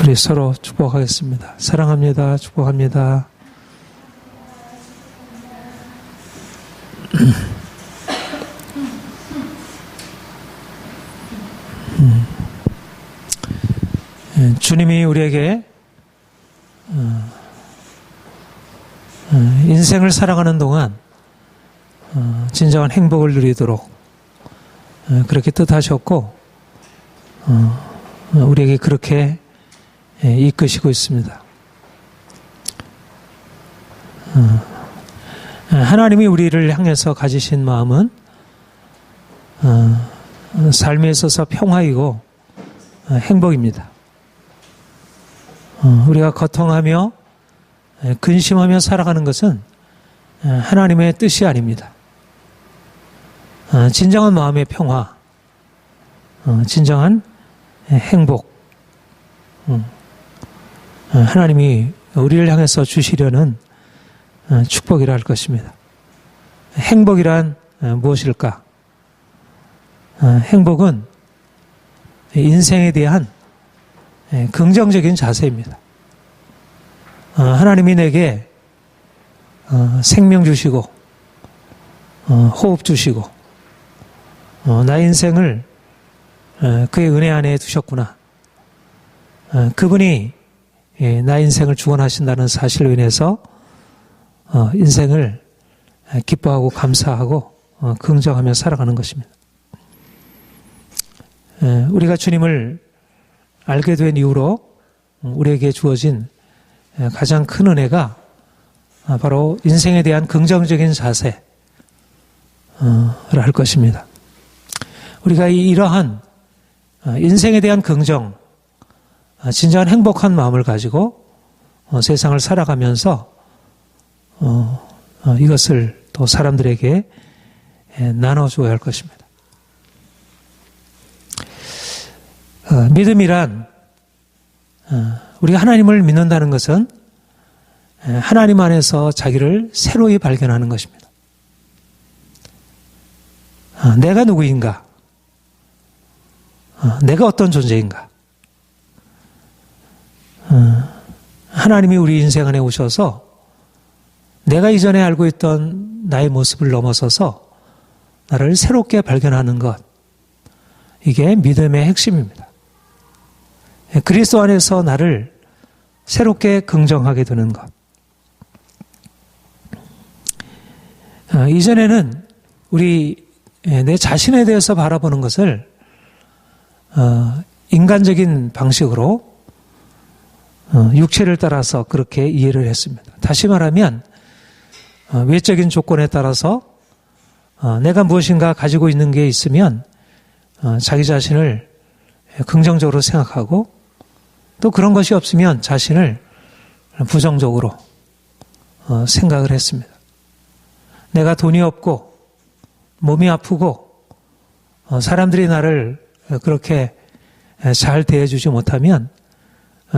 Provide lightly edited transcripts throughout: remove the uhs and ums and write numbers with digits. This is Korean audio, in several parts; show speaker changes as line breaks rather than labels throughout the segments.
우리 서로 축복하겠습니다. 사랑합니다. 축복합니다. 주님이 우리에게 인생을 살아가는 동안 진정한 행복을 누리도록 그렇게 뜻하셨고 우리에게 그렇게 이끄시고 있습니다. 하나님이 우리를 향해서 가지신 마음은 삶에 있어서 평화이고 행복입니다. 우리가 고통하며 근심하며 살아가는 것은 하나님의 뜻이 아닙니다. 진정한 마음의 평화, 진정한 행복, 하나님이 우리를 향해서 주시려는 축복이라 할 것입니다. 행복이란 무엇일까? 행복은 인생에 대한 긍정적인 자세입니다. 하나님이 내게 생명 주시고 호흡 주시고 나의 인생을 그의 은혜 안에 두셨구나. 그분이 나의 인생을 주관하신다는 사실로 인해서 인생을 기뻐하고 감사하고 긍정하며 살아가는 것입니다. 우리가 주님을 알게 된 이후로 우리에게 주어진 가장 큰 은혜가 바로 인생에 대한 긍정적인 자세라 할 것입니다. 우리가 이러한 인생에 대한 긍정, 진정한 행복한 마음을 가지고 세상을 살아가면서 이것을 또 사람들에게 나눠줘야 할 것입니다. 믿음이란 우리가 하나님을 믿는다는 것은 하나님 안에서 자기를 새로이 발견하는 것입니다. 내가 누구인가? 내가 어떤 존재인가? 하나님이 우리 인생 안에 오셔서 내가 이전에 알고 있던 나의 모습을 넘어서서 나를 새롭게 발견하는 것, 이게 믿음의 핵심입니다. 그리스도 안에서 나를 새롭게 긍정하게 되는 것. 이전에는 내 자신에 대해서 바라보는 것을 인간적인 방식으로 육체를 따라서 그렇게 이해를 했습니다. 다시 말하면 외적인 조건에 따라서 내가 무엇인가 가지고 있는 게 있으면 자기 자신을 긍정적으로 생각하고 또 그런 것이 없으면 자신을 부정적으로 생각을 했습니다. 내가 돈이 없고 몸이 아프고 사람들이 나를 그렇게 잘 대해주지 못하면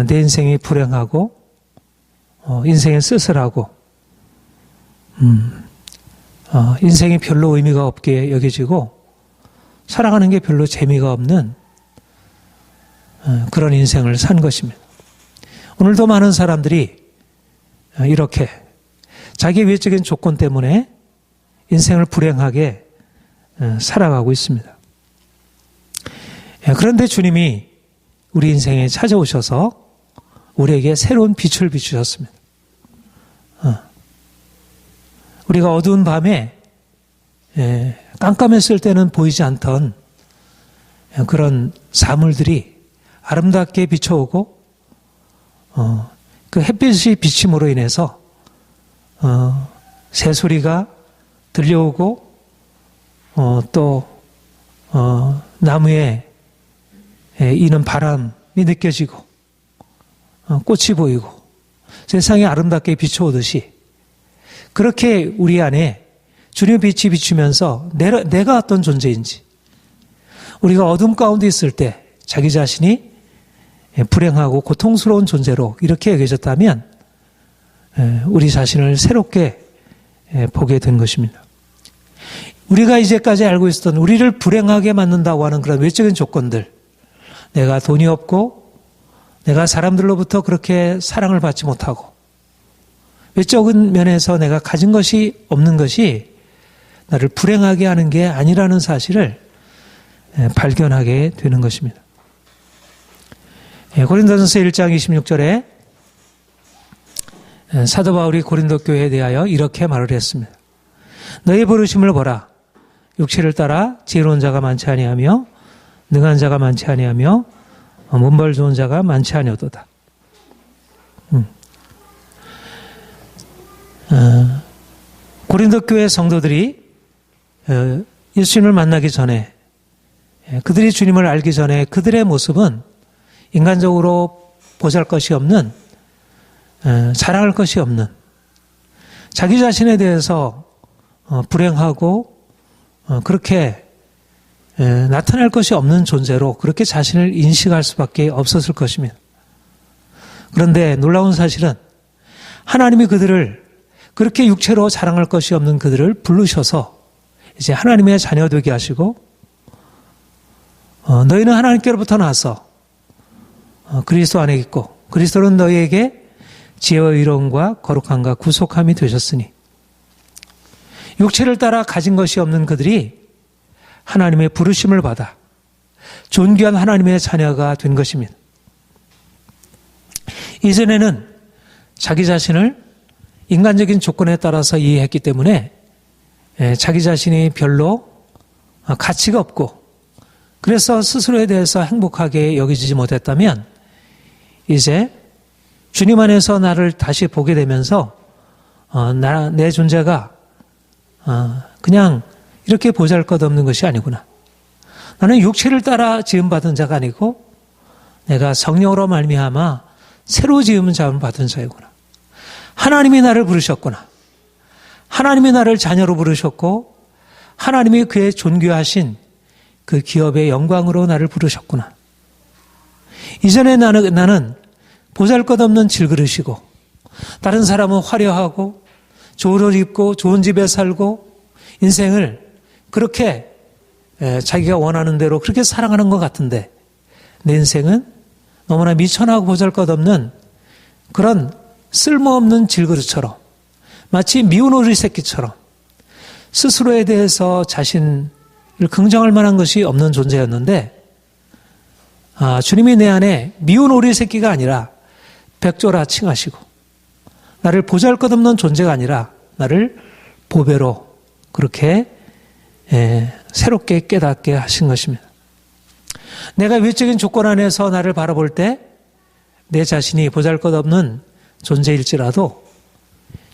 내 인생이 불행하고 인생이 쓸쓸하고 인생이 별로 의미가 없게 여겨지고 살아가는 게 별로 재미가 없는 그런 인생을 산 것입니다. 오늘도 많은 사람들이 이렇게 자기 외적인 조건 때문에 인생을 불행하게 살아가고 있습니다. 그런데 주님이 우리 인생에 찾아오셔서 우리에게 새로운 빛을 비추셨습니다. 우리가 어두운 밤에 깜깜했을 때는 보이지 않던 그런 사물들이 아름답게 비춰오고 그 햇빛이 비침으로 인해서 새소리가 들려오고 또 나무에 이는 바람이 느껴지고 꽃이 보이고 세상이 아름답게 비춰오듯이 그렇게 우리 안에 주님의 빛이 비추면서 내가 어떤 존재인지, 우리가 어둠 가운데 있을 때 자기 자신이 불행하고 고통스러운 존재로 이렇게 여겨졌다면 우리 자신을 새롭게 보게 된 것입니다. 우리가 이제까지 알고 있었던 우리를 불행하게 만든다고 하는 그런 외적인 조건들, 내가 돈이 없고 내가 사람들로부터 그렇게 사랑을 받지 못하고 외적인 면에서 내가 가진 것이 없는 것이 나를 불행하게 하는 게 아니라는 사실을 발견하게 되는 것입니다. 고린도전서 1장 26절에 사도 바울이 고린도 교회에 대하여 이렇게 말을 했습니다. 너희 부르심을 보라. 육체를 따라 지혜로운 자가 많지 아니하며 능한 자가 많지 아니하며 문벌 좋은 자가 많지 아니하도다. 고린도 교회 성도들이 예수님을 만나기 전에, 그들이 주님을 알기 전에 그들의 모습은 인간적으로 보잘것이 없는, 자랑할 것이 없는, 자기 자신에 대해서 불행하고 그렇게 나타날 것이 없는 존재로 그렇게 자신을 인식할 수밖에 없었을 것입니다. 그런데 놀라운 사실은 하나님이 그들을 그렇게 육체로 자랑할 것이 없는 그들을 부르셔서 이제 하나님의 자녀 되게 하시고 너희는 하나님께로부터 나서 그리스도 안에 있고 그리스도는 너희에게 지혜와 의로움과 거룩함과 구속함이 되셨으니 육체를 따라 가진 것이 없는 그들이 하나님의 부르심을 받아 존귀한 하나님의 자녀가 된 것입니다. 이전에는 자기 자신을 인간적인 조건에 따라서 이해했기 때문에 자기 자신이 별로 가치가 없고 그래서 스스로에 대해서 행복하게 여기지 못했다면 이제 주님 안에서 나를 다시 보게 되면서 내 존재가 그냥 이렇게 보잘것없는 것이 아니구나. 나는 육체를 따라 지음받은 자가 아니고 내가 성령으로 말미암아 새로 지음은 자음을 받은 자이구나. 하나님이 나를 부르셨구나. 하나님이 나를 자녀로 부르셨고 하나님이 그의 존귀하신 그 기업의 영광으로 나를 부르셨구나. 이전에 나는 보잘것없는 질그릇이고 다른 사람은 화려하고 좋은 옷 입고 좋은 집에 살고 인생을 그렇게 자기가 원하는 대로 그렇게 살아가는 것 같은데 내 인생은 너무나 미천하고 보잘것없는 그런 쓸모없는 질그릇처럼 마치 미운 오리 새끼처럼 스스로에 대해서 자신을 긍정할 만한 것이 없는 존재였는데 주님이 내 안에 미운 오리 새끼가 아니라 백조라 칭하시고 나를 보잘것없는 존재가 아니라 나를 보배로 그렇게 새롭게 깨닫게 하신 것입니다. 내가 외적인 조건 안에서 나를 바라볼 때 내 자신이 보잘것없는 존재일지라도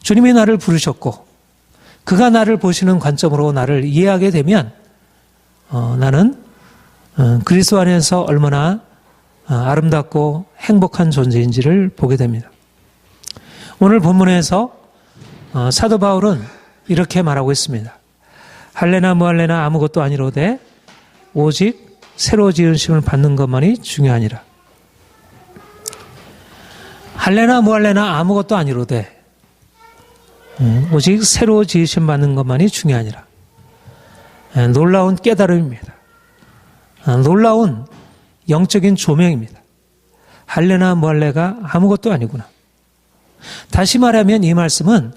주님이 나를 부르셨고 그가 나를 보시는 관점으로 나를 이해하게 되면 나는 그리스도 안에서 얼마나 아름답고 행복한 존재인지를 보게 됩니다. 오늘 본문에서 사도 바울은 이렇게 말하고 있습니다. 할례나 무할례나 아무것도 아니로되 오직 새로 지으심을 받는 것만이 중요하니라. 할례나 무할례나 아무것도 아니로되 오직 새로 지으심 받는 것만이 중요하니라. 놀라운 깨달음입니다. 놀라운 영적인 조명입니다. 할례나 무할례가 아무것도 아니구나. 다시 말하면 이 말씀은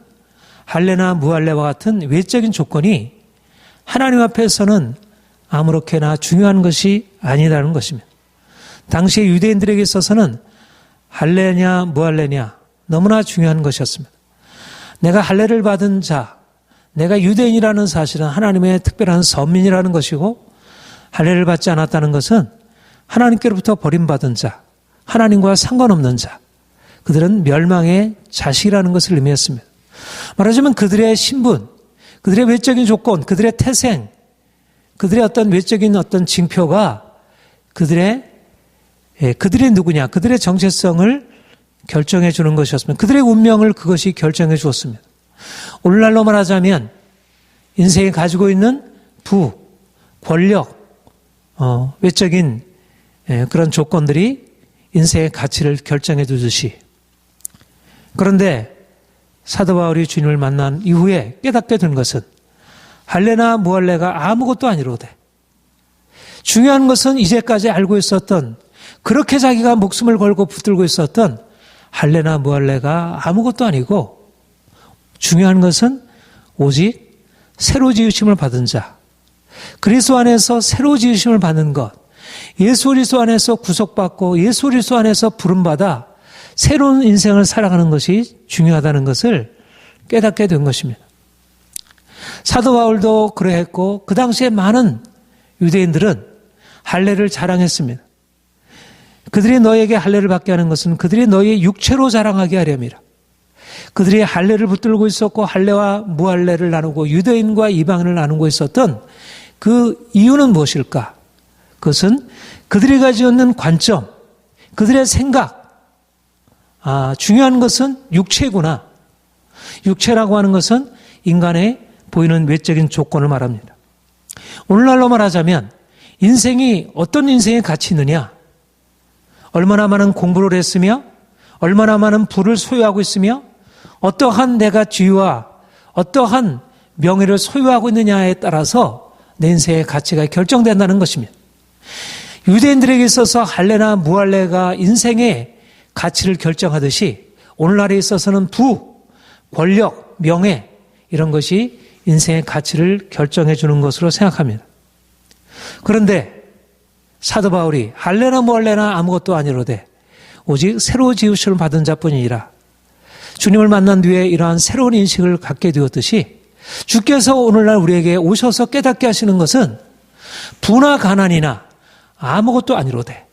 할례나 무할례와 같은 외적인 조건이 하나님 앞에서는 아무렇게나 중요한 것이 아니라는 것입니다. 당시의 유대인들에게 있어서는 할례냐 무할례냐 너무나 중요한 것이었습니다. 내가 할례를 받은 자, 내가 유대인이라는 사실은 하나님의 특별한 선민이라는 것이고 할례를 받지 않았다는 것은 하나님께로부터 버림받은 자, 하나님과 상관없는 자, 그들은 멸망의 자식이라는 것을 의미했습니다. 말하자면 그들의 신분, 그들의 외적인 조건, 그들의 태생, 그들의 어떤 외적인 어떤 징표가 그들이 누구냐, 그들의 정체성을 결정해 주는 것이었습니다. 그들의 운명을 그것이 결정해 주었습니다. 오늘날로 말하자면 인생이 가지고 있는 부, 권력, 외적인 그런 조건들이 인생의 가치를 결정해 주듯이 그런데 사도 바울이 주님을 만난 이후에 깨닫게 된 것은 할례나 무할례가 아무것도 아니로되 중요한 것은 이제까지 알고 있었던 그렇게 자기가 목숨을 걸고 붙들고 있었던 할례나 무할례가 아무것도 아니고 중요한 것은 오직 새로 지으심을 받은 자, 그리스도 안에서 새로 지으심을 받는 것, 예수 그리스도 안에서 구속받고 예수 그리스도 안에서 부름받아 새로운 인생을 살아가는 것이 중요하다는 것을 깨닫게 된 것입니다. 사도 바울도 그러했고 그 당시에 많은 유대인들은 할례를 자랑했습니다. 그들이 너에게 할례를 받게 하는 것은 그들이 너희의 육체로 자랑하게 하려니라. 그들이 할례를 붙들고 있었고 할례와 무할례를 나누고 유대인과 이방인을 나누고 있었던 그 이유는 무엇일까? 그것은 그들이 가지고 있는 관점, 그들의 생각, 중요한 것은 육체구나. 육체라고 하는 것은 인간의 보이는 외적인 조건을 말합니다. 오늘날로 말하자면 인생이 어떤 인생의 가치 있느냐? 얼마나 많은 공부를 했으며 얼마나 많은 부를 소유하고 있으며 어떠한 내가 지위와 어떠한 명예를 소유하고 있느냐에 따라서 내 인생의 가치가 결정된다는 것입니다. 유대인들에게 있어서 할례나 무할례가 인생의 가치를 결정하듯이 오늘날에 있어서는 부, 권력, 명예 이런 것이 인생의 가치를 결정해 주는 것으로 생각합니다. 그런데 사도 바울이 할례나 무할례나 아무것도 아니로되 오직 새로 지으심을 받은 자뿐이니라. 주님을 만난 뒤에 이러한 새로운 인식을 갖게 되었듯이 주께서 오늘날 우리에게 오셔서 깨닫게 하시는 것은 부나 가난이나 아무것도 아니로되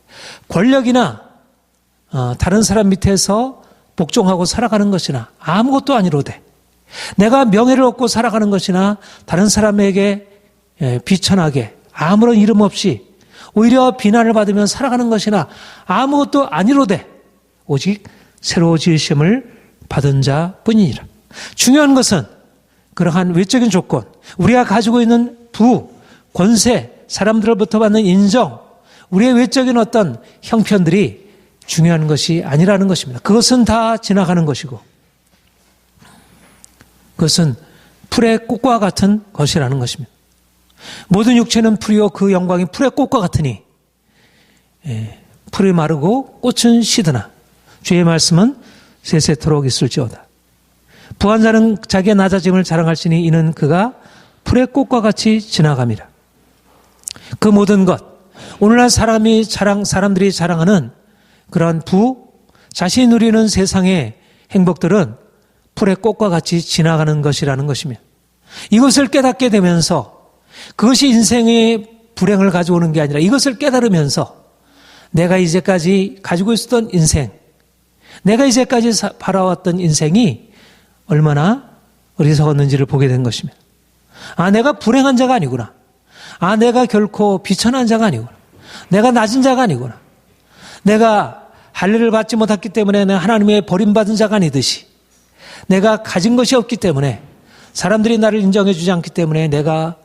권력이나 다른 사람 밑에서 복종하고 살아가는 것이나 아무것도 아니로되 내가 명예를 얻고 살아가는 것이나 다른 사람에게 비천하게 아무런 이름 없이 오히려 비난을 받으며 살아가는 것이나 아무것도 아니로되 오직 새로 지으심을 받은 자뿐이니라. 중요한 것은 그러한 외적인 조건, 우리가 가지고 있는 부, 권세, 사람들로부터 받는 인정, 우리의 외적인 어떤 형편들이 중요한 것이 아니라는 것입니다. 그것은 다 지나가는 것이고 그것은 풀의 꽃과 같은 것이라는 것입니다. 모든 육체는 풀이요 그 영광이 풀의 꽃과 같으니 풀이 마르고 꽃은 시드나 주의 말씀은 세세토록 있을지어다. 부한 자는 자기의 낮아짐을 자랑할지니 이는 그가 풀의 꽃과 같이 지나갑니다. 그 모든 것, 오늘날 사람들이 자랑하는 그러한 자신이 누리는 세상의 행복들은 풀의 꽃과 같이 지나가는 것이라는 것입니다. 이것을 깨닫게 되면서 그것이 인생의 불행을 가져오는 게 아니라 이것을 깨달으면서 내가 이제까지 가지고 있었던 인생, 내가 이제까지 바라왔던 인생이 얼마나 어리석었는지를 보게 된 것입니다. 내가 불행한 자가 아니구나. 내가 결코 비천한 자가 아니구나. 내가 낮은 자가 아니구나. 내가 할례를 받지 못했기 때문에 내가 하나님의 버림받은 자가 아니듯이 내가 가진 것이 없기 때문에 사람들이 나를 인정해 주지 않기 때문에 내가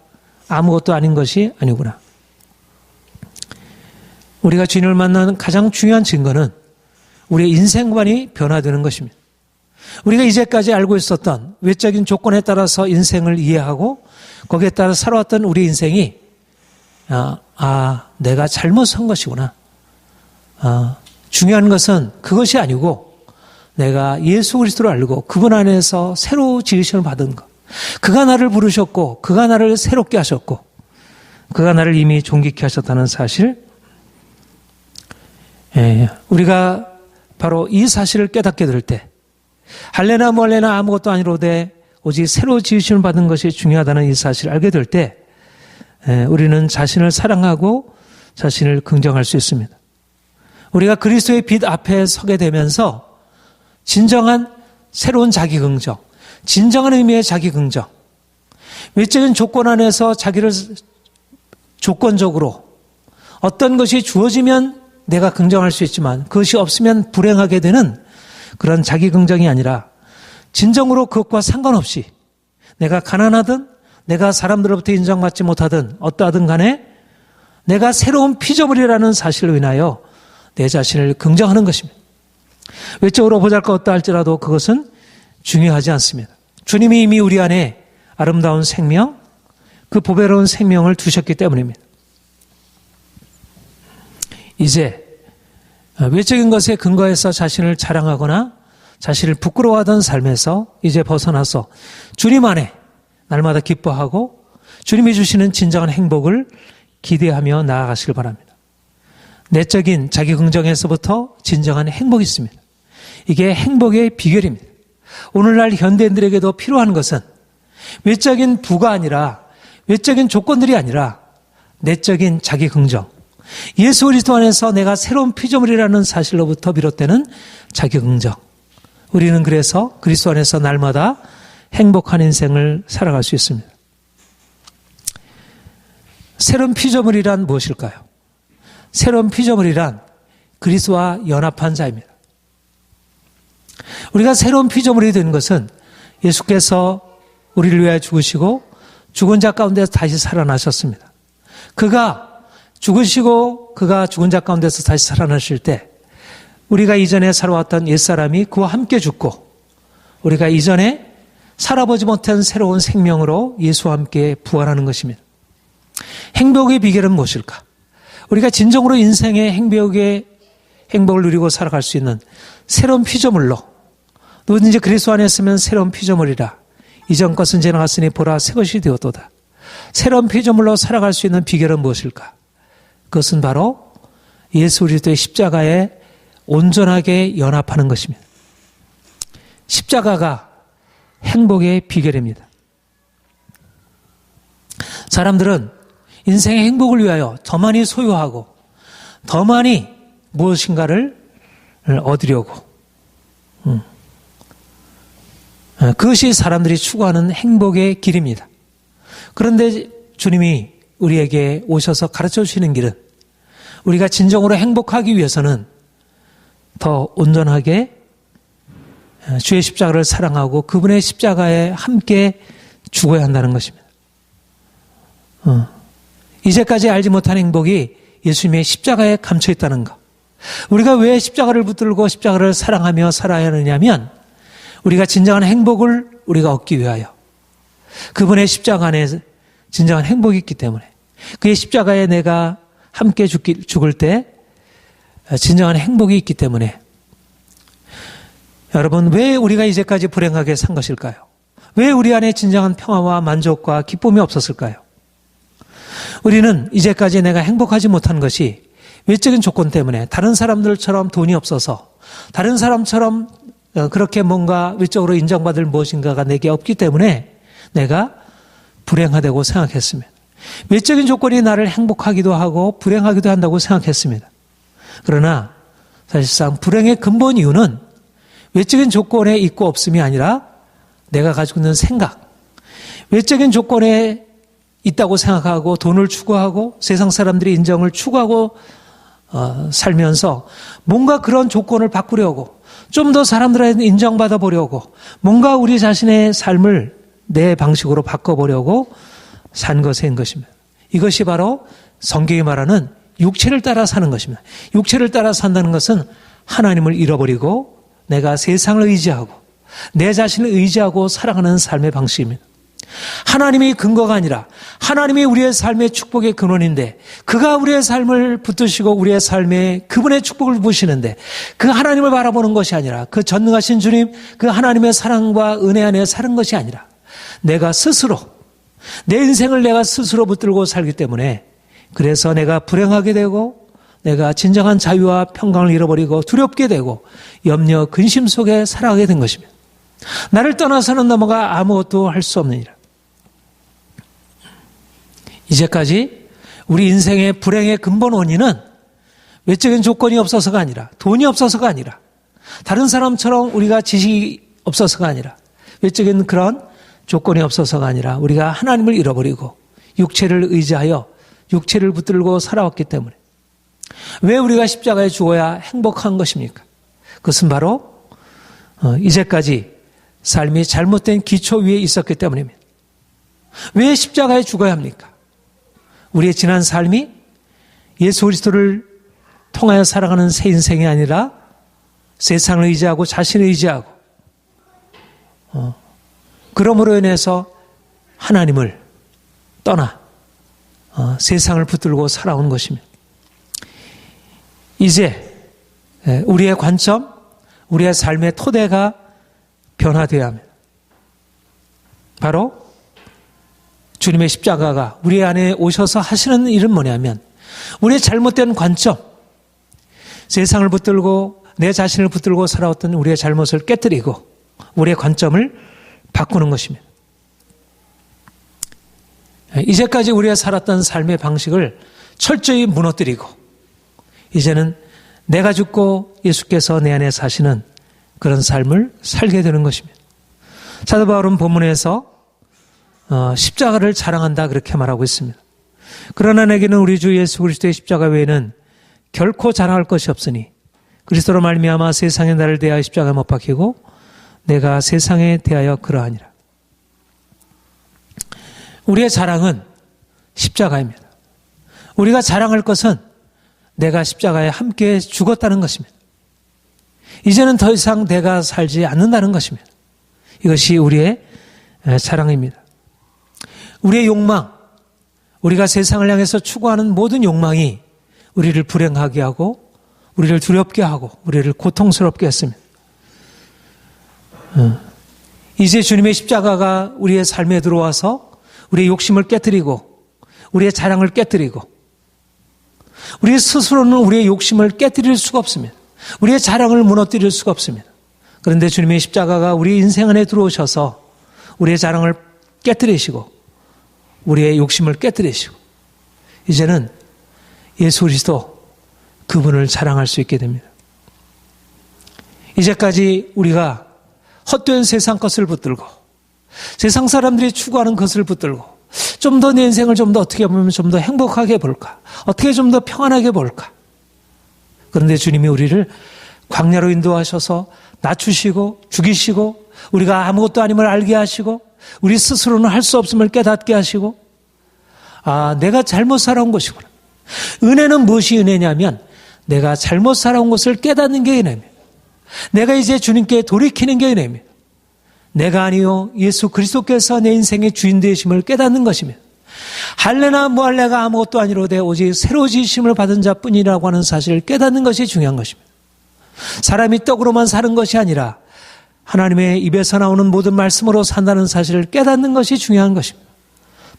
아무것도 아닌 것이 아니구나. 우리가 주님을 만나는 가장 중요한 증거는 우리의 인생관이 변화되는 것입니다. 우리가 이제까지 알고 있었던 외적인 조건에 따라서 인생을 이해하고 거기에 따라 살아왔던 우리 인생이 내가 잘못 선 것이구나. 중요한 것은 그것이 아니고 내가 예수 그리스도를 알고 그분 안에서 새로 지으심을 받은 것. 그가 나를 부르셨고 그가 나를 새롭게 하셨고 그가 나를 이미 존귀케 하셨다는 사실, 우리가 바로 이 사실을 깨닫게 될 때 할례나 무할례나 아무것도 아니로되 오직 새로 지으심을 받은 것이 중요하다는 이 사실을 알게 될 때 우리는 자신을 사랑하고 자신을 긍정할 수 있습니다. 우리가 그리스도의 빛 앞에 서게 되면서 진정한 새로운 자기 긍정, 진정한 의미의 자기 긍정, 외적인 조건 안에서 자기를 조건적으로 어떤 것이 주어지면 내가 긍정할 수 있지만 그것이 없으면 불행하게 되는 그런 자기 긍정이 아니라 진정으로 그것과 상관없이 내가 가난하든 내가 사람들로부터 인정받지 못하든 어떠하든 간에 내가 새로운 피조물이라는 사실로 인하여 내 자신을 긍정하는 것입니다. 외적으로 보잘것없다 할지라도 그것은 중요하지 않습니다. 주님이 이미 우리 안에 아름다운 생명, 그 보배로운 생명을 두셨기 때문입니다. 이제 외적인 것에 근거해서 자신을 자랑하거나 자신을 부끄러워하던 삶에서 이제 벗어나서 주님 안에 날마다 기뻐하고 주님이 주시는 진정한 행복을 기대하며 나아가시길 바랍니다. 내적인 자기 긍정에서부터 진정한 행복이 있습니다. 이게 행복의 비결입니다. 오늘날 현대인들에게도 필요한 것은 외적인 부가 아니라 외적인 조건들이 아니라 내적인 자기 긍정, 예수 그리스도 안에서 내가 새로운 피조물이라는 사실로부터 비롯되는 자기 긍정. 우리는 그래서 그리스도 안에서 날마다 행복한 인생을 살아갈 수 있습니다. 새로운 피조물이란 무엇일까요? 새로운 피조물이란 그리스도와 연합한 자입니다. 우리가 새로운 피조물이 된 것은 예수께서 우리를 위하여 죽으시고 죽은 자 가운데서 다시 살아나셨습니다. 그가 죽으시고 그가 죽은 자 가운데서 다시 살아나실 때 우리가 이전에 살아왔던 옛사람이 그와 함께 죽고 우리가 이전에 살아보지 못한 새로운 생명으로 예수와 함께 부활하는 것입니다. 행복의 비결은 무엇일까? 우리가 진정으로 인생의 행복을 누리고 살아갈 수 있는 새로운 피조물로 누구든지 그리스도 안에 있으면 새로운 피조물이라 이전 것은 지나갔으니 보라 새 것이 되었도다. 새로운 피조물로 살아갈 수 있는 비결은 무엇일까? 그것은 바로 예수 그리스도의 십자가에 온전하게 연합하는 것입니다. 십자가가 행복의 비결입니다. 사람들은 인생의 행복을 위하여 더 많이 소유하고 더 많이 무엇인가를 얻으려고 그것이 사람들이 추구하는 행복의 길입니다. 그런데 주님이 우리에게 오셔서 가르쳐 주시는 길은 우리가 진정으로 행복하기 위해서는 더 온전하게 주의 십자가를 사랑하고 그분의 십자가에 함께 죽어야 한다는 것입니다. 이제까지 알지 못한 행복이 예수님의 십자가에 감춰 있다는 것. 우리가 왜 십자가를 붙들고 십자가를 사랑하며 살아야 하느냐면 우리가 진정한 행복을 우리가 얻기 위하여 그분의 십자가 안에 진정한 행복이 있기 때문에 그의 십자가에 내가 함께 죽을 때 진정한 행복이 있기 때문에 여러분 왜 우리가 이제까지 불행하게 산 것일까요? 왜 우리 안에 진정한 평화와 만족과 기쁨이 없었을까요? 우리는 이제까지 내가 행복하지 못한 것이 외적인 조건 때문에 다른 사람들처럼 돈이 없어서 다른 사람처럼 그렇게 뭔가 외적으로 인정받을 무엇인가가 내게 없기 때문에 내가 불행하다고 생각했습니다. 외적인 조건이 나를 행복하기도 하고 불행하기도 한다고 생각했습니다. 그러나 사실상 불행의 근본 이유는 외적인 조건에 있고 없음이 아니라 내가 가지고 있는 생각, 외적인 조건에 있다고 생각하고 돈을 추구하고 세상 사람들의 인정을 추구하고 살면서 뭔가 그런 조건을 바꾸려고 좀 더 사람들한테 인정받아 보려고 뭔가 우리 자신의 삶을 내 방식으로 바꿔보려고 산 것인 것입니다. 이것이 바로 성경이 말하는 육체를 따라 사는 것입니다. 육체를 따라 산다는 것은 하나님을 잃어버리고 내가 세상을 의지하고 내 자신을 의지하고 살아가는 삶의 방식입니다. 하나님이 근거가 아니라 하나님이 우리의 삶의 축복의 근원인데 그가 우리의 삶을 붙드시고 우리의 삶에 그분의 축복을 부으시는데 그 하나님을 바라보는 것이 아니라 그 전능하신 주님 그 하나님의 사랑과 은혜 안에 사는 것이 아니라 내가 스스로 내 인생을 내가 스스로 붙들고 살기 때문에 그래서 내가 불행하게 되고 내가 진정한 자유와 평강을 잃어버리고 두렵게 되고 염려 근심 속에 살아가게 된 것입니다. 나를 떠나서는 넘어가 아무것도 할 수 없는 일. 이제까지 우리 인생의 불행의 근본 원인은 외적인 조건이 없어서가 아니라 돈이 없어서가 아니라 다른 사람처럼 우리가 지식이 없어서가 아니라 외적인 그런 조건이 없어서가 아니라 우리가 하나님을 잃어버리고 육체를 의지하여 육체를 붙들고 살아왔기 때문에 왜 우리가 십자가에 죽어야 행복한 것입니까? 그것은 바로 이제까지 삶이 잘못된 기초 위에 있었기 때문입니다. 왜 십자가에 죽어야 합니까? 우리의 지난 삶이 예수 그리스도를 통하여 살아가는 새 인생이 아니라 세상을 의지하고 자신을 의지하고 그러므로 인해서 하나님을 떠나 세상을 붙들고 살아온 것입니다. 이제 우리의 관점, 우리의 삶의 토대가 변화되어야 합니다. 바로 주님의 십자가가 우리 안에 오셔서 하시는 일은 뭐냐면 우리의 잘못된 관점, 세상을 붙들고 내 자신을 붙들고 살아왔던 우리의 잘못을 깨뜨리고 우리의 관점을 바꾸는 것입니다. 이제까지 우리가 살았던 삶의 방식을 철저히 무너뜨리고 이제는 내가 죽고 예수께서 내 안에 사시는 그런 삶을 살게 되는 것입니다. 사도 바울은 본문에서 십자가를 자랑한다 그렇게 말하고 있습니다. 그러나 내게는 우리 주 예수 그리스도의 십자가 외에는 결코 자랑할 것이 없으니 그리스도로 말미암아 세상에 나를 대하여 십자가에 못 박히고 내가 세상에 대하여 그러하니라. 우리의 자랑은 십자가입니다. 우리가 자랑할 것은 내가 십자가에 함께 죽었다는 것입니다. 이제는 더 이상 내가 살지 않는다는 것입니다. 이것이 우리의 자랑입니다. 우리의 욕망, 우리가 세상을 향해서 추구하는 모든 욕망이 우리를 불행하게 하고 우리를 두렵게 하고 우리를 고통스럽게 했습니다. 이제 주님의 십자가가 우리의 삶에 들어와서 우리의 욕심을 깨뜨리고 우리의 자랑을 깨뜨리고 우리 스스로는 우리의 욕심을 깨뜨릴 수가 없습니다. 우리의 자랑을 무너뜨릴 수가 없습니다. 그런데 주님의 십자가가 우리 인생 안에 들어오셔서 우리의 자랑을 깨뜨리시고 우리의 욕심을 깨뜨리시고 이제는 예수 그리스도 그분을 자랑할 수 있게 됩니다. 이제까지 우리가 헛된 세상 것을 붙들고 세상 사람들이 추구하는 것을 붙들고 좀 더 내 인생을 좀 더 어떻게 보면 좀 더 행복하게 볼까? 어떻게 좀 더 평안하게 볼까? 그런데 주님이 우리를 광야로 인도하셔서 낮추시고 죽이시고 우리가 아무것도 아님을 알게 하시고 우리 스스로는 할 수 없음을 깨닫게 하시고 내가 잘못 살아온 것이구나. 은혜는 무엇이 은혜냐면 내가 잘못 살아온 것을 깨닫는 게 은혜입니다. 내가 이제 주님께 돌이키는 게 은혜입니다. 내가 아니요 예수 그리스도께서 내 인생의 주인 되심을 깨닫는 것입니다. 할례나 무할례가 아무것도 아니로되 오직 새로 지으심을 받은 자뿐이라고 하는 사실을 깨닫는 것이 중요한 것입니다. 사람이 떡으로만 사는 것이 아니라 하나님의 입에서 나오는 모든 말씀으로 산다는 사실을 깨닫는 것이 중요한 것입니다.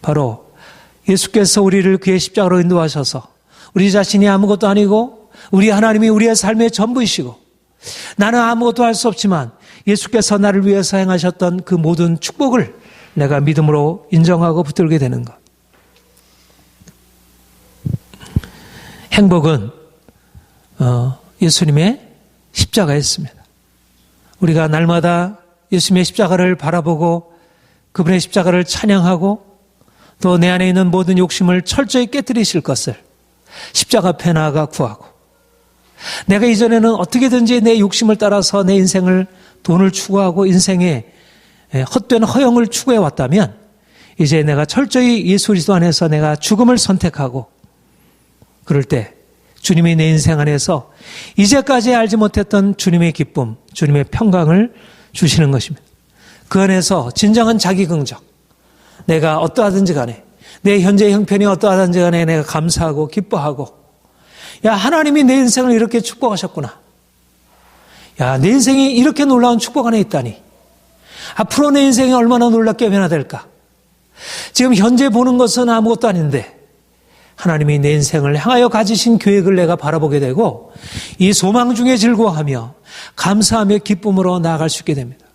바로 예수께서 우리를 그의 십자가로 인도하셔서 우리 자신이 아무것도 아니고 우리 하나님이 우리의 삶의 전부이시고 나는 아무것도 할 수 없지만 예수께서 나를 위해서 행하셨던 그 모든 축복을 내가 믿음으로 인정하고 붙들게 되는 것. 행복은 예수님의 십자가였습니다. 우리가 날마다 예수님의 십자가를 바라보고 그분의 십자가를 찬양하고 또 내 안에 있는 모든 욕심을 철저히 깨뜨리실 것을 십자가 앞에 나아가 구하고 내가 이전에는 어떻게든지 내 욕심을 따라서 내 인생을 돈을 추구하고 인생의 헛된 허영을 추구해 왔다면 이제 내가 철저히 예수 그리스도 안에서 내가 죽음을 선택하고 그럴 때 주님이 내 인생 안에서 이제까지 알지 못했던 주님의 기쁨, 주님의 평강을 주시는 것입니다. 그 안에서 진정한 자기 긍정, 내가 어떠하든지 간에 내 현재 형편이 어떠하든지 간에 내가 감사하고 기뻐하고 하나님이 내 인생을 이렇게 축복하셨구나. 내 인생이 이렇게 놀라운 축복 안에 있다니. 앞으로 내 인생이 얼마나 놀랍게 변화될까. 지금 현재 보는 것은 아무것도 아닌데 하나님이 내 인생을 향하여 가지신 계획을 내가 바라보게 되고 이 소망 중에 즐거워하며 감사하며 기쁨으로 나아갈 수 있게 됩니다.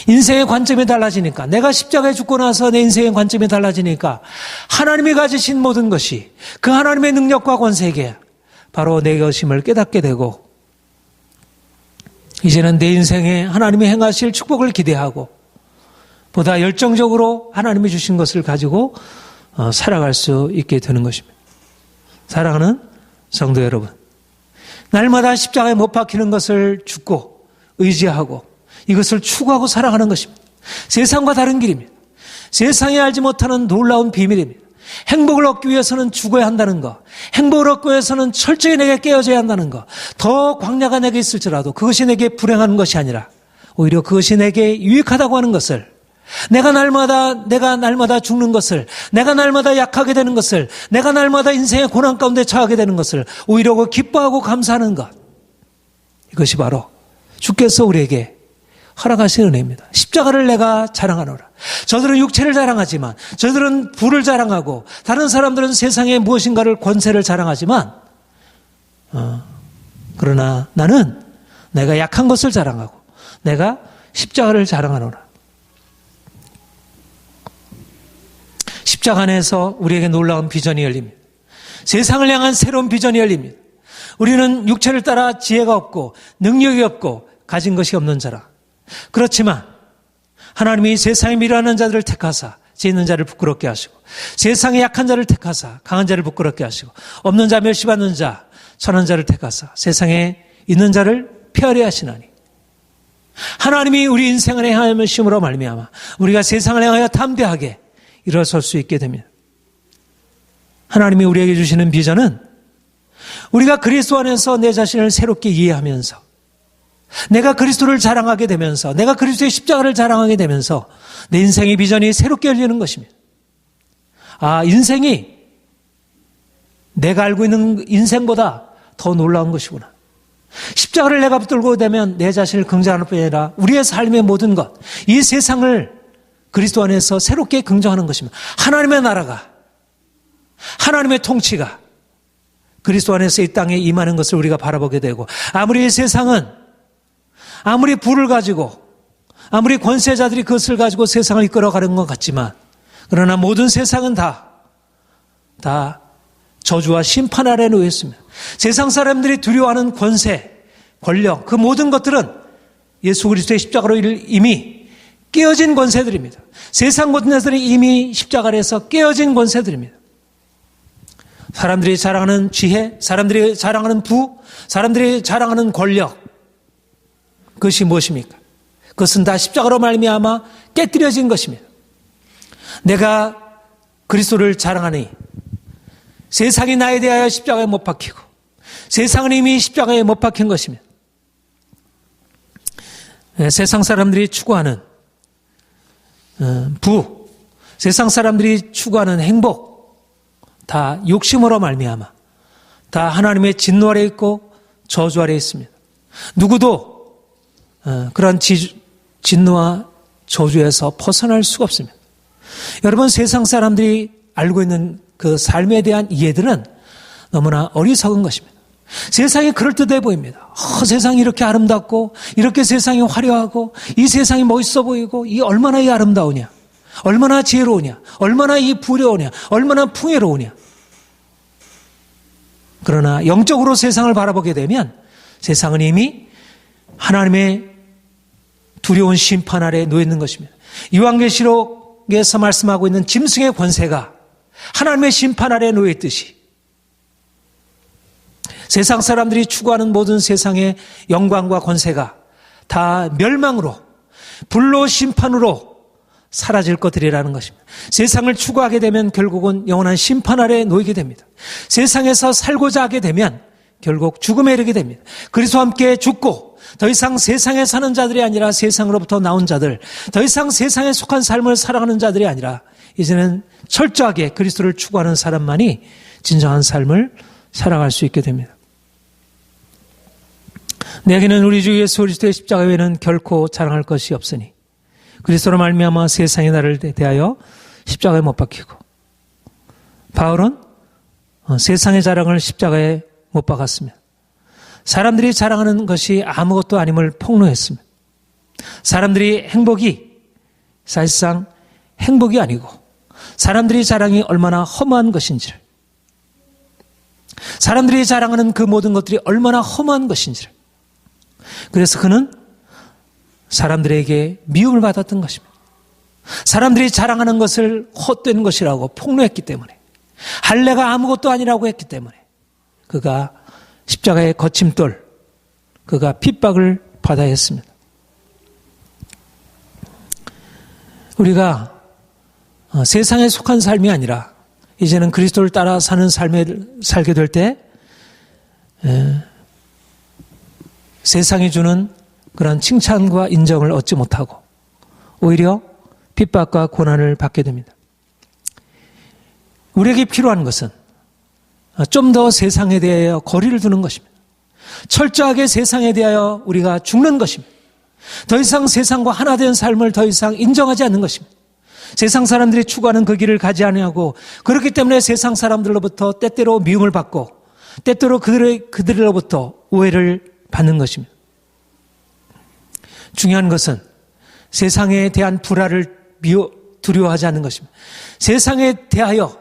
인생의 관점이 달라지니까 내가 십자가에 죽고 나서 내 인생의 관점이 달라지니까 하나님이 가지신 모든 것이 그 하나님의 능력과 권세에 바로 내 것임을 깨닫게 되고 이제는 내 인생에 하나님이 행하실 축복을 기대하고 보다 열정적으로 하나님이 주신 것을 가지고 살아갈 수 있게 되는 것입니다. 사랑하는 성도 여러분, 날마다 십자가에 못 박히는 것을 죽고 의지하고 이것을 추구하고 살아가는 것입니다. 세상과 다른 길입니다. 세상이 알지 못하는 놀라운 비밀입니다. 행복을 얻기 위해서는 죽어야 한다는 것, 행복을 얻기 위해서는 철저히 내게 깨어져야 한다는 것, 더 광야가 내게 있을지라도 그것이 내게 불행한 것이 아니라 오히려 그것이 내게 유익하다고 하는 것을 내가 날마다 죽는 것을, 내가 날마다 약하게 되는 것을, 내가 날마다 인생의 고난 가운데 처하게 되는 것을 오히려 기뻐하고 감사하는 것. 이것이 바로 주께서 우리에게 허락하신 은혜입니다. 십자가를 내가 자랑하노라. 저들은 육체를 자랑하지만, 저들은 부를 자랑하고, 다른 사람들은 세상에 무엇인가를 권세를 자랑하지만, 그러나 나는 내가 약한 것을 자랑하고, 내가 십자가를 자랑하노라. 십자가 안에서 우리에게 놀라운 비전이 열립니다. 세상을 향한 새로운 비전이 열립니다. 우리는 육체를 따라 지혜가 없고 능력이 없고 가진 것이 없는 자라. 그렇지만 하나님이 세상에 미련한 자들을 택하사 지 있는 자를 부끄럽게 하시고, 세상에 약한 자를 택하사 강한 자를 부끄럽게 하시고, 없는 자 멸시받는 자 천한 자를 택하사 세상에 있는 자를 폐하려 하시나니, 하나님이 우리 인생을 향하여 심으로 말미암아 우리가 세상을 향하여 담대하게 일어설 수 있게 됩니다. 하나님이 우리에게 주시는 비전은 우리가 그리스도 안에서 내 자신을 새롭게 이해하면서, 내가 그리스도를 자랑하게 되면서, 내가 그리스도의 십자가를 자랑하게 되면서 내 인생의 비전이 새롭게 열리는 것입니다. 인생이 내가 알고 있는 인생보다 더 놀라운 것이구나. 십자가를 내가 붙들고 되면 내 자신을 긍정하는 뿐이 아니라 우리의 삶의 모든 것, 이 세상을 그리스도 안에서 새롭게 긍정하는 것입니다. 하나님의 나라가, 하나님의 통치가 그리스도 안에서 이 땅에 임하는 것을 우리가 바라보게 되고, 아무리 이 세상은 아무리 부를 가지고, 아무리 권세자들이 그것을 가지고 세상을 이끌어가는 것 같지만, 그러나 모든 세상은 다 저주와 심판 아래에 놓여 있습니다. 세상 사람들이 두려워하는 권세, 권력, 그 모든 것들은 예수 그리스도의 십자가로 이미 깨어진 권세들입니다. 세상 권세들이 이미 십자가 아래에서 깨어진 권세들입니다. 사람들이 자랑하는 지혜, 사람들이 자랑하는 부, 사람들이 자랑하는 권력, 그것이 무엇입니까? 그것은 다 십자가로 말미암아 깨뜨려진 것입니다. 내가 그리스도를 자랑하니 세상이 나에 대하여 십자가에 못 박히고, 세상은 이미 십자가에 못 박힌 것입니다. 세상 사람들이 추구하는 부, 세상 사람들이 추구하는 행복, 다 욕심으로 말미암아 다 하나님의 진노 아래 있고 저주 아래 있습니다. 누구도 그런 진노와 저주에서 벗어날 수가 없습니다. 여러분, 세상 사람들이 알고 있는 그 삶에 대한 이해들은 너무나 어리석은 것입니다. 세상이 그럴듯해 보입니다. 세상이 이렇게 아름답고, 이렇게 세상이 화려하고, 이 세상이 멋있어 보이고, 이 얼마나 이 아름다우냐, 얼마나 지혜로우냐, 얼마나 이 부려우냐, 얼마나 풍요로우냐. 그러나 영적으로 세상을 바라보게 되면 세상은 이미 하나님의 두려운 심판 아래 놓여 있는 것입니다. 요한계시록에서 말씀하고 있는 짐승의 권세가 하나님의 심판 아래 놓여 있듯이, 세상 사람들이 추구하는 모든 세상의 영광과 권세가 다 멸망으로, 불로 심판으로 사라질 것들이라는 것입니다. 세상을 추구하게 되면 결국은 영원한 심판 아래 놓이게 됩니다. 세상에서 살고자 하게 되면 결국 죽음에 이르게 됩니다. 그리스도와 함께 죽고 더 이상 세상에 사는 자들이 아니라 세상으로부터 나온 자들, 더 이상 세상에 속한 삶을 살아가는 자들이 아니라 이제는 철저하게 그리스도를 추구하는 사람만이 진정한 삶을 살아갈 수 있게 됩니다. 내게는 우리 주 예수 그리스도의 십자가 외에는 결코 자랑할 것이 없으니 그리스도로 말미암아 세상이 나를 대하여 십자가에 못 박히고, 바울은 세상의 자랑을 십자가에 못 박았습니다. 사람들이 자랑하는 것이 아무것도 아님을 폭로했습니다. 사람들이 행복이 사실상 행복이 아니고, 사람들이 자랑이 얼마나 허무한 것인지를, 사람들이 자랑하는 그 모든 것들이 얼마나 허무한 것인지를, 그래서 그는 사람들에게 미움을 받았던 것입니다. 사람들이 자랑하는 것을 헛된 것이라고 폭로했기 때문에, 할례가 아무것도 아니라고 했기 때문에 그가 십자가의 거침돌, 그가 핍박을 받아야 했습니다. 우리가 세상에 속한 삶이 아니라 이제는 그리스도를 따라 사는 삶을 살게 될 때 세상이 주는 그런 칭찬과 인정을 얻지 못하고 오히려 핍박과 고난을 받게 됩니다. 우리에게 필요한 것은 좀 더 세상에 대하여 거리를 두는 것입니다. 철저하게 세상에 대하여 우리가 죽는 것입니다. 더 이상 세상과 하나 된 삶을 더 이상 인정하지 않는 것입니다. 세상 사람들이 추구하는 그 길을 가지 아니하고, 그렇기 때문에 세상 사람들로부터 때때로 미움을 받고 때때로 그들로부터 오해를 받는 것입니다. 중요한 것은 세상에 대한 불화를 두려워하지 않는 것입니다. 세상에 대하여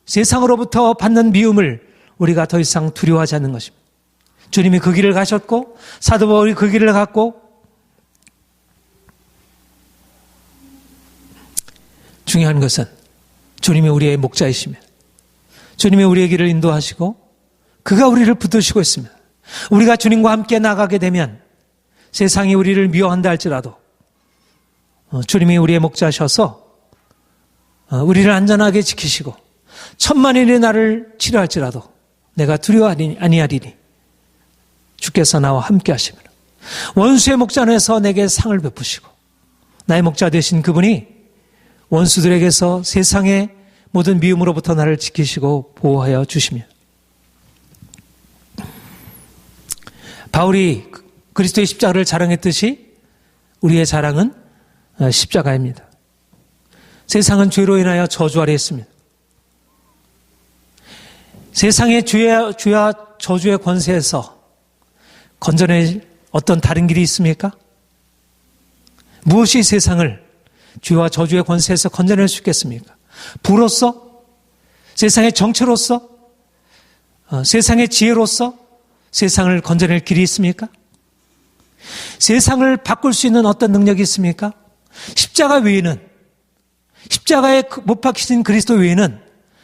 세상으로부터 받는 미움을 우리가 더 이상 두려워하지 않는 것입니다. 주님이 그 길을 가셨고 사도 바울이 그 길을 갔고, 중요한 것은 주님이 우리의 목자이십니다. 주님이 우리의 길을 인도하시고 그가 우리를 붙드시고 있습니다. 우리가 주님과 함께 나가게 되면 세상이 우리를 미워한다 할지라도 주님이 우리의 목자셔서 우리를 안전하게 지키시고 천만인의 나를 치료할지라도 내가 두려워 아니하리니 주께서 나와 함께 하시면 원수의 목자에서 내게 상을 베푸시고 나의 목자 되신 그분이 원수들에게서 세상의 모든 미움으로부터 나를 지키시고 보호하여 주시며, 바울이 그리스도의 십자가를 자랑했듯이 우리의 자랑은 십자가입니다. 세상은 죄로 인하여 저주 아래 있습니다. 세상의 죄와 저주의 권세에서 건져낼 어떤 다른 길이 있습니까? 무엇이 세상을 죄와 저주의 권세에서 건져낼 수 있겠습니까? 부로서, 세상의 정체로서, 세상의 지혜로서 세상을 건져낼 길이 있습니까? 세상을 바꿀 수 있는 어떤 능력이 있습니까? 십자가 외에는, 십자가에 못 박히신 그리스도 외에는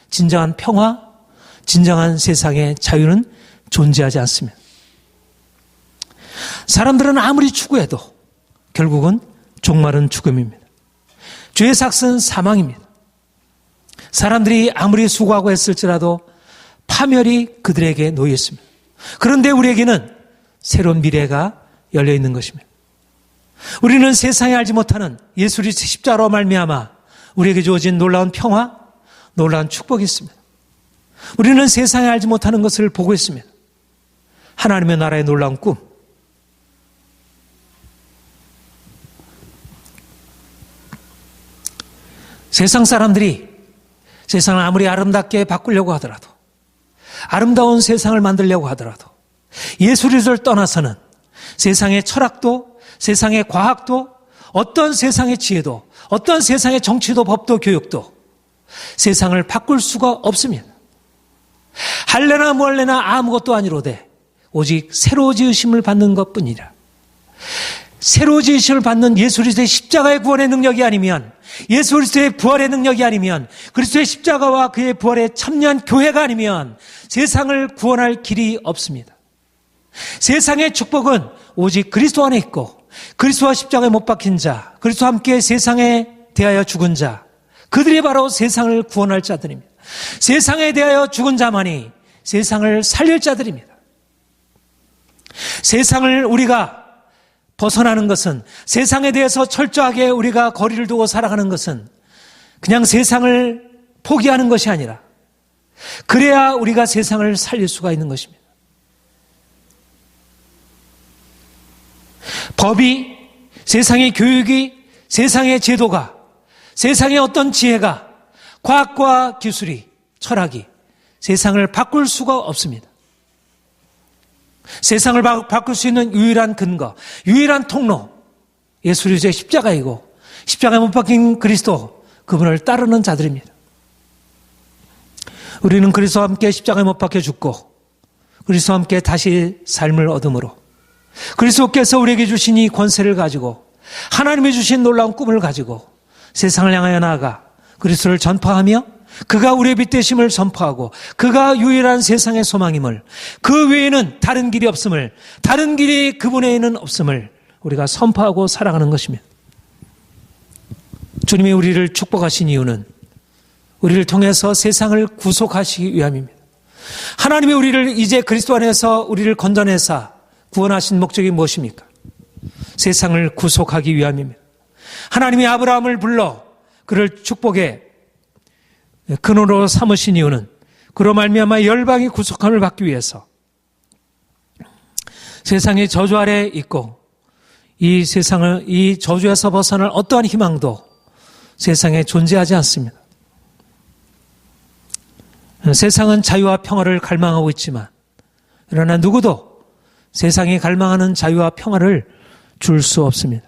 진정한 평화, 진정한 세상의 자유는 존재하지 않습니다. 사람들은 아무리 추구해도 결국은 종말은 죽음입니다. 죄의 삭은 사망입니다. 사람들이 아무리 수고하고 했을지라도 파멸이 그들에게 놓여 있습니다. 그런데 우리에게는 새로운 미래가 열려 있는 것입니다. 우리는 세상에 알지 못하는 예수 그리스도의 십자가로 말미암아 우리에게 주어진 놀라운 평화, 놀라운 축복이 있습니다. 우리는 세상에 알지 못하는 것을 보고 있습니다. 하나님의 나라의 놀라운 꿈, 세상 사람들이 세상을 아무리 아름답게 바꾸려고 하더라도, 아름다운 세상을 만들려고 하더라도 예수 그리스도를 떠나서는 세상의 철학도, 세상의 과학도, 어떤 세상의 지혜도, 어떤 세상의 정치도, 법도, 교육도 세상을 바꿀 수가 없습니다. 할래나 뭐할래나 아무것도 아니로되 오직 새로 지으심을 받는 것뿐이라. 새로 지으심을 받는 예수 그리스도의 십자가의 구원의 능력이 아니면, 예수 그리스도의 부활의 능력이 아니면, 그리스도의 십자가와 그의 부활에 참여한 교회가 아니면 세상을 구원할 길이 없습니다. 세상의 축복은 오직 그리스도 안에 있고, 그리스도와 십자가에 못 박힌 자, 그리스도와 함께 세상에 대하여 죽은 자, 그들이 바로 세상을 구원할 자들입니다. 세상에 대하여 죽은 자만이 세상을 살릴 자들입니다. 세상을 우리가 벗어나는 것은, 세상에 대해서 철저하게 우리가 거리를 두고 살아가는 것은 그냥 세상을 포기하는 것이 아니라, 그래야 우리가 세상을 살릴 수가 있는 것입니다. 법이, 세상의 교육이, 세상의 제도가, 세상의 어떤 지혜가, 과학과 기술이, 철학이 세상을 바꿀 수가 없습니다. 세상을 바꿀 수 있는 유일한 근거, 유일한 통로, 예수 그리스도의 십자가이고, 십자가에 못 박힌 그리스도, 그분을 따르는 자들입니다. 우리는 그리스도와 함께 십자가에 못 박혀 죽고 그리스도와 함께 다시 삶을 얻음으로 그리스도께서 우리에게 주신 이 권세를 가지고, 하나님이 주신 놀라운 꿈을 가지고 세상을 향하여 나아가 그리스도를 전파하며 그가 우리의 빛 되심을 선포하고, 그가 유일한 세상의 소망임을, 그 외에는 다른 길이 없음을, 다른 길이 그분 외에는 없음을 우리가 선포하고 살아가는 것입니다. 주님이 우리를 축복하신 이유는 우리를 통해서 세상을 구속하시기 위함입니다. 하나님이 우리를 이제 그리스도 안에서 우리를 건져내사 구원하신 목적이 무엇입니까? 세상을 구속하기 위함입니다. 하나님이 아브라함을 불러 그를 축복의 근원으로 삼으신 이유는 그로 말미암아 열방이 구속함을 받기 위해서 세상의 저주 아래 있고 이 세상을 이 저주에서 벗어날 어떠한 희망도 세상에 존재하지 않습니다. 세상은 자유와 평화를 갈망하고 있지만 그러나 누구도 세상이 갈망하는 자유와 평화를 줄 수 없습니다.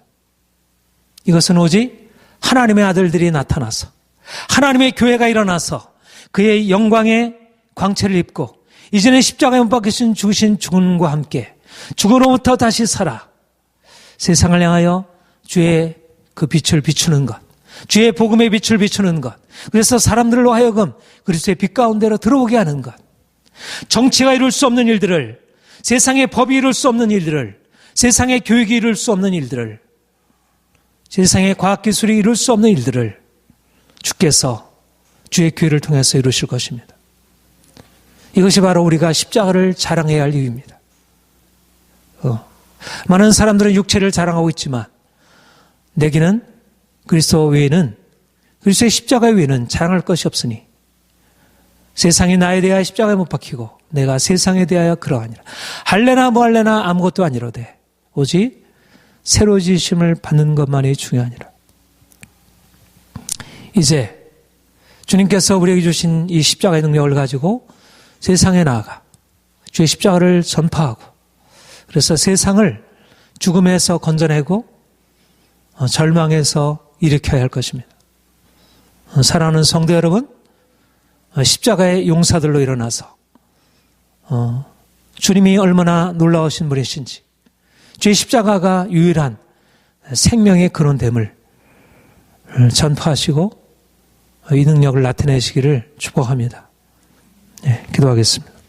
이것은 오직 하나님의 아들들이 나타나서 하나님의 교회가 일어나서 그의 영광의 광채를 입고 이전에 십자가에 못 박히신 죽으신 죽음과 함께 죽음으로부터 다시 살아 세상을 향하여 주의 그 빛을 비추는 것, 주의 복음의 빛을 비추는 것, 그래서 사람들로 하여금 그리스도의 빛 가운데로 들어오게 하는 것, 정치가 이룰 수 없는 일들을, 세상의 법이 이룰 수 없는 일들을, 세상의 교육이 이룰 수 없는 일들을, 세상의 과학기술이 이룰 수 없는 일들을 주께서 주의 교회를 통해서 이루실 것입니다. 이것이 바로 우리가 십자가를 자랑해야 할 이유입니다. 많은 사람들은 육체를 자랑하고 있지만 내게는 그리스도 외에는, 그리스도의 십자가 외에는 자랑할 것이 없으니 세상이 나에 대하여 십자가에 못 박히고 내가 세상에 대하여 그러하니라. 할래나 뭐 할래나 아무것도 아니로되 오직 새로 지으심을 받는 것만이 중요하니라. 이제 주님께서 우리에게 주신 이 십자가의 능력을 가지고 세상에 나아가 주의 십자가를 전파하고 그래서 세상을 죽음에서 건져내고 절망에서 일으켜야 할 것입니다. 사랑하는 성도 여러분, 십자가의 용사들로 일어나서 주님이 얼마나 놀라우신 분이신지, 주의 십자가가 유일한 생명의 근원됨을 전파하시고 이 능력을 나타내시기를 축복합니다. 네, 기도하겠습니다.